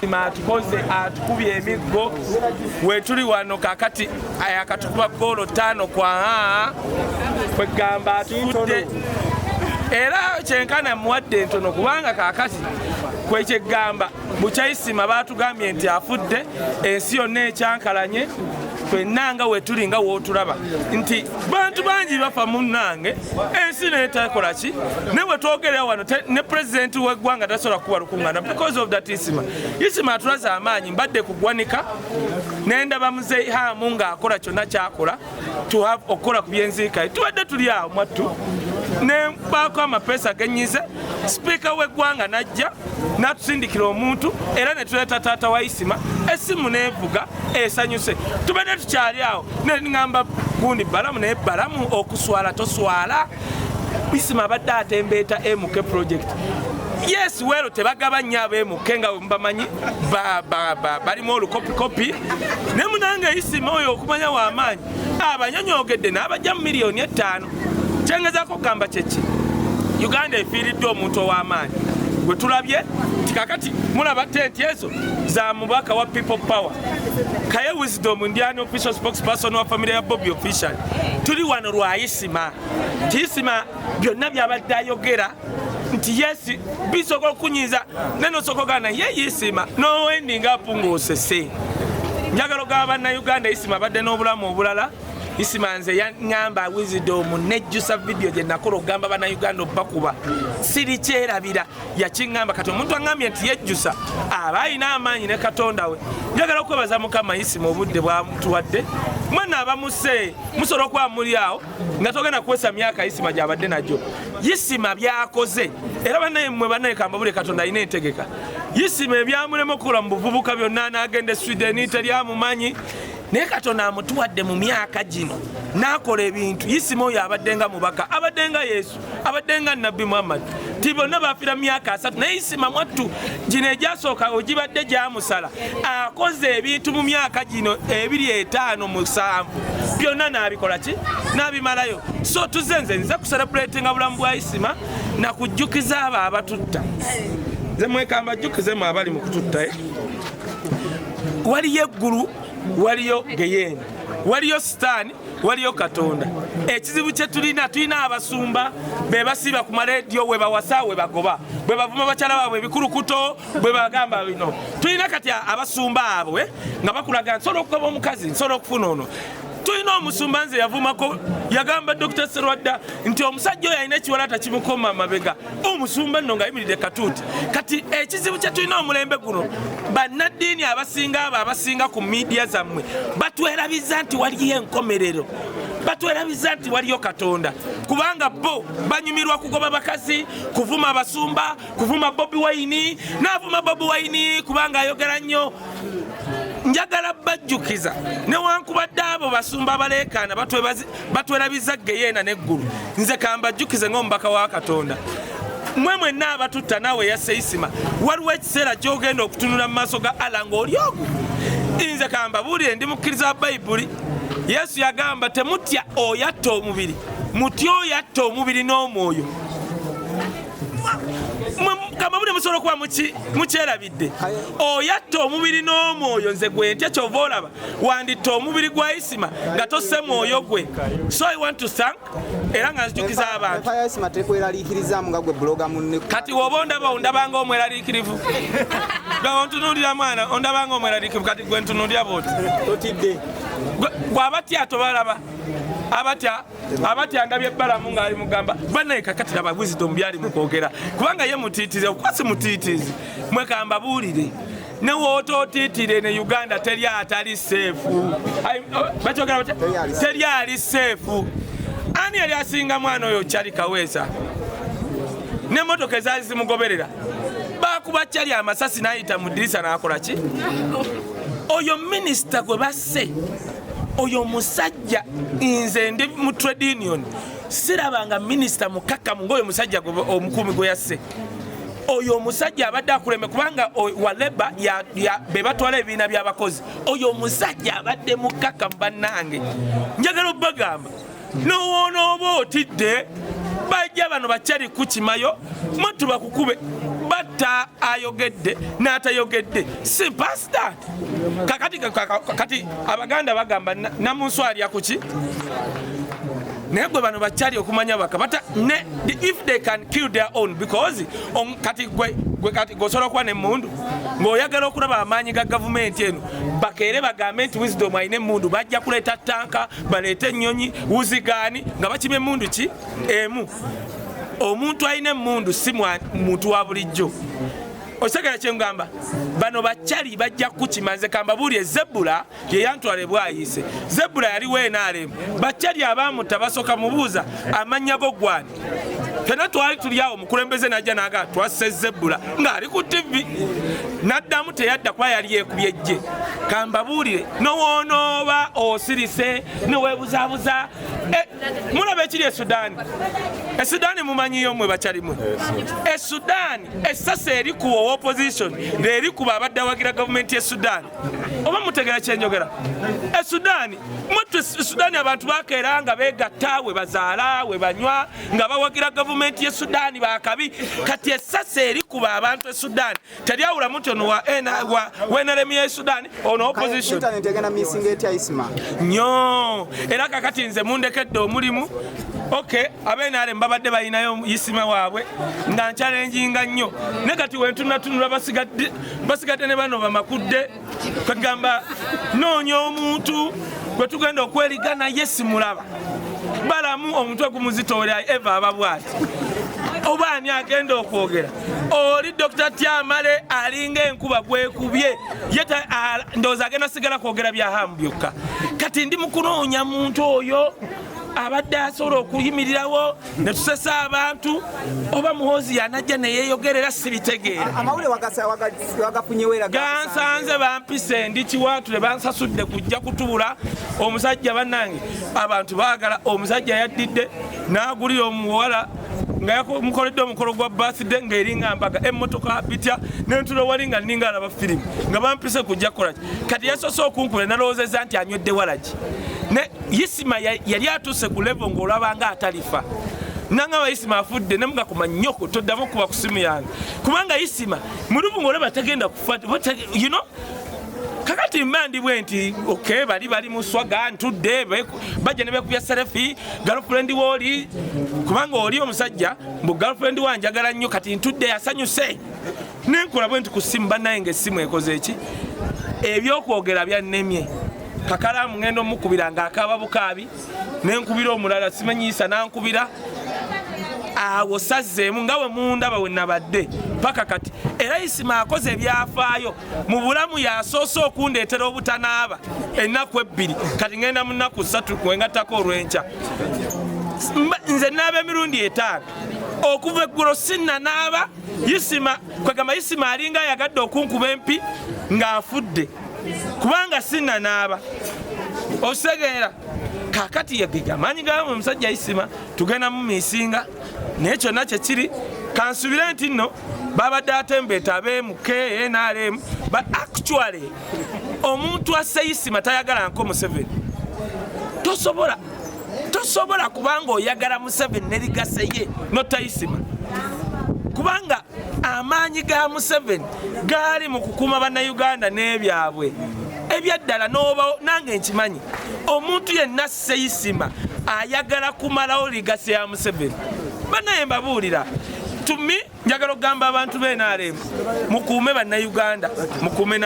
Tukoze atukubye emiggo wetuli wano kakati akatukuba golo 5 kwa kwegamba atudde era kyenkana muwadde ntono kubanga kakati kwekyegamba bukyayisima batugambye nti afudde ensi yonna ekyankalanye fennanga wetuli nga wootulaba nti bantu bangi bafa munnange ensi neetakola ki ne bwe twogerera wano ne pulezidenti w'eggwanga tasobola kuba lukuŋŋaana because of that Isma atulaze amaanyi mbadde kugwanika nendaba muzeeyi Hamu ng'akola kyonna kyakola okukola ku byenziika tubadde tuli awo mwattu ne baako amapeesa genyize sipiika w'eggwanga najja n'atusindikira omuntu era ne tuleeta taata wa Isma essimu neevuga esanyuse tubadde tukyali awo neŋŋamba gundi balamu naye balamu okuswala toswala Isma abadde atembeeta MK project yes wero tebagaba nnyo ab'emuke nga mbamanyi balimu olukopikopi ne munange Isma oyo okumanya w'amaanyi abanyonyogedde n'abajja mu miliyoni 5 kyengezaako okugamba kyeki Uganda efiiriddwe omuntu ow'amaanyi gwe tulabye kakati mulaba tenti ezo za mubaka wa people power Kayie wisdom ndiani official spokesperson wa family ya Bobby official tuli wano lwa Isma Isma byonna byabadde ayogera nti yes bisokola kunyiza neno sokogana ye Isma no ending up ng'osese njagala ogaba na Uganda Isma badde n'obulamu obulala Isma nze yaŋŋamba wisdom nejjusa video gye nakola ogamba bana Uganda bakuba siri kyerabira yakiŋŋamba kati omuntu aŋŋambye nti yejjusa aba alina amaanyi ne Katonda we njagala okwebaza Mukama Isma obudde bwamutuwadde mwana abamuse musobola okuba muli awo nga togenda kuwesa myaka Isma gy'abadde najjo Isma byakoze era bannaye mmwe bannaye kamba buli Katonda alina entegeka Isma ebyamulema okukola mu buvubuka byonna n'agenda Sweden teryamumanyi naye Katonda amutuwadde mu myaka gino n'akola ebintu Isma oyo abadde nga mubaka abadde nga Yesu abadde nga Nabbi Muhammad ti bonna bafiira myaka 3 naye Isma mwattu gino egyasooka ogibadde gyamusala akoze ebintu mu myaka gino 2-5-7 byonna n'abikola ki n'abimalayo so tuzenze nze kucelebratinga bulamu bwa Isma na kujjukiza abo abatutta nze mwekamba jjukizemu abali mu kututta waliyo eggulu waliyo geyeni waliyo sitaani waliyo Katonda ekizibu kye tulina abasumba be basiba ku maleediyo we bawasa we bagoba bwe bavuma bakyala baabwe ebikulukuto bwe bagamba bino tulina kati abasumba abo nga bakulaga nsobola okugoba omukazi nsobola okufuna ono tulina omusumba nze yavumako yagamba Dr. Serwadda nti omusajja oyo alina ekiwalaata kimukoma amabega omusumba nno ng'ayimiridde katuuti kati ekizibu kye tulina omulembe guno bannaddiini abasinga ku miidiya zammwe batwerabiza nti waliyo enkomerero batwerabiza nti waliyo Katonda kubanga bo banyumirwa kugoba bakazi kuvuma abasumba kuvuma Bobi Wine n'avuma Bobi Wine kubanga ayogera nnyo njagala bajjukiza newankubadde abo basumba abaleekaana batwerabiza geyeena n'eggulu nze kambajjukize ng'omubaka wa Katonda mmwe mwenna abatutta naawe yasse Isma waliwo ekiseera ky'ogenda okutunula mu maaso ga Allah ng'oli ogwo nze kambabuulire ndi mukkiriza wa Bayibuli Yesu yagamba temutya oyatta omubiri mutya oyatta omubiri n'omwoyo kamabuli musobola okuba mukyerabidde oyatta omubiri n'omwoyo nze gwe ntya kyova olaba wanditta omubiri gwa Isma nga tosse mwoyo gwe so I want to thank era nga nzijjukiza abantu kati woba ondabanga omweraliikirivu ontunuulira mwana ondabanga omweraliikirivu kati gwe ntunuulira booti gwe abatya tobalaba abatya ndabye ebbalamu ng'ali mugamba bannaye kakati laba wisdom byali mu kwogera kubanga ye mutiitizi okwasi mutiitizi mwekamba buulire ne wootootiitire ne Uganda teri atali seefu bakyogera batya teri ali seefu ani yali asinga mwana oyo Kyali Kaweesa n'emmotoka ezaali zimugoberera bakuba Kyali amasasi n'ayita mu ddirisa n'akola ki oyo minisita gwe basse oyo musajja nze ndi mu trade union sirabanga minisita mukakamu ng'oyo musajja omukuumi gwe yasse oyo musajja abadde akuleme kubanga wa Labour be batwala ebibiina by'abakozi oyo musajja abadde mukakamu bannange njagala obbagamba n'owoonaoba otidde bajja bano bakyali kukimayo mutu bakukube batta ayogedde n'atayogedde si past that kakati abaganda bagamba namunswalya kuki naye gwe bano bakyali okumanya bakabata ne if they can kill their own because kati gwe kati gosobola kuba n'emmundu ng'oyagala okulaba amaanyi ga gavumenti eno bakeere bagambe nti wisdom ayina emmundu bajja kuleeta tanka baleete ennyonyi wuzigaani nga bakima emmundu ki emu omuntu alina emmundu si muntu wa bulijjo osegera kyengamba bano bakyali bajja kukimanze kamba buli Zebula ye yantwale bwayise Zebula yali weenaalemu bakyali abamutta basooka mubuuza amanya bogwani fena twali tuli awo mukulembeze najja naga twasse Zebula ng'ali ku TV naddamu teyadda kuba yali yeekubye ejje kamba buulire nowoonooba osirise noweebuzaabuza mulaba ekiri Sudaani mumanyiyo mmwe bakyalimu Sudaani essasa eri ku opposition eri kuba abadde awagira gavumenti ye Sudaani oba mutegera kyenjogera Sudaani Sudaani abantu bakeera nga beegatta we bazaala we banywa nga bawagira gavumenti ye Sudaani bakabi kati essasa eri kuba abantu Sudaani teryawula muti ono wa NRM ye Sudaani ono opposition internet egenda missing etya Isma nnyo era kakati nze mundekedde omulimu okay NRM babadde balinayo Isma waabwe nga nchalenjinga nnyo ne kati wentunatunula basigadde ne bano bamakudde kagamba noonya omuntu gwe tugenda okwerigana yesi mulaba balamu omuntu ogumuzitoolya eva ababwati oba ani agenda okwogera oli Dr. Tyamale alinga enkuba gwekubye ndowooza agenda sigala kwogera byahamu byokka kati ndi mukunoonya muntu oyo abadde asobola okuyimirirawo ne tusesa abantu oba muhozi yanajja ne yeeyogerera sibitegeera amawulire wagafunyeweera gansanze bampise ndi kiwaatule bansasudde kujja kutubula omusajja bannange abantu baagala omusajja yaddidde n'agulira omuwala nga mukoledde omukolo gwa birthday ng'eringa mbaga emmotoka bitya n'entulo wali nga ninga alaba firimu nga bampise kujja kukolaki kati yasoose okunkula nalowoozezza nti anywedde walagi ne Isma yali atuuse ku level ng'olaba nga atalifa nanga Isma afudde nemuga kuma nnyoko toddamu kuba ku simu yange kubanga Isma mulubu ng'olaba tagenda kufa you know kakati mbandi bwenti okay bali muswaga ntudde bajja ne bekubya selfie girlfriend woli kubanga oli omusajja mbu girlfriend wanjagala nnyo kati ntudde yasanyuse nenkola bwenti ku simu bannaye ng'essimu ekoze eki ebyokwogera byannemye kakalamu ngendo mukubira ng'akaaba bukaabi nenkubira omulala simanyiisa nankubira awo sazzeemu nga we mundaba we nabadde paka kati era Isma akoze ebyafaayo mu bulamu yasoose okundeetera obutanaaba ennaku 2 kati ngenda mu nnaku 3 kwengattako olw'enkya nze naaba emirundi 5 okuva eggulo sinnanaaba Isma kwegamba Isma alinga ayagadde okunkuba empi ng'afudde kubanga sinnanaaba osegeera kakati yagiga amaanyi gamu omusajja Isma tugenda mu misinga naye kyonna kyekiri kansubire nti nno babadde atembeeta abeemuke NRM but actually omuntu asse Isma tayagala nko Museveni tosobola kubanga oyagala Museveni nerigase nota Isma kubanga amaanyi ga Museveni gaali mu kukuuma bannayuganda n'ebyabwe ebyaddala nange nkimanyi omuntu yenna asse Isma ayagala kumalawo ligase ya Museveni bannaye mbabuulira tumi njagala okugamba abantu b'NRM mukuume bannayuganda mukuume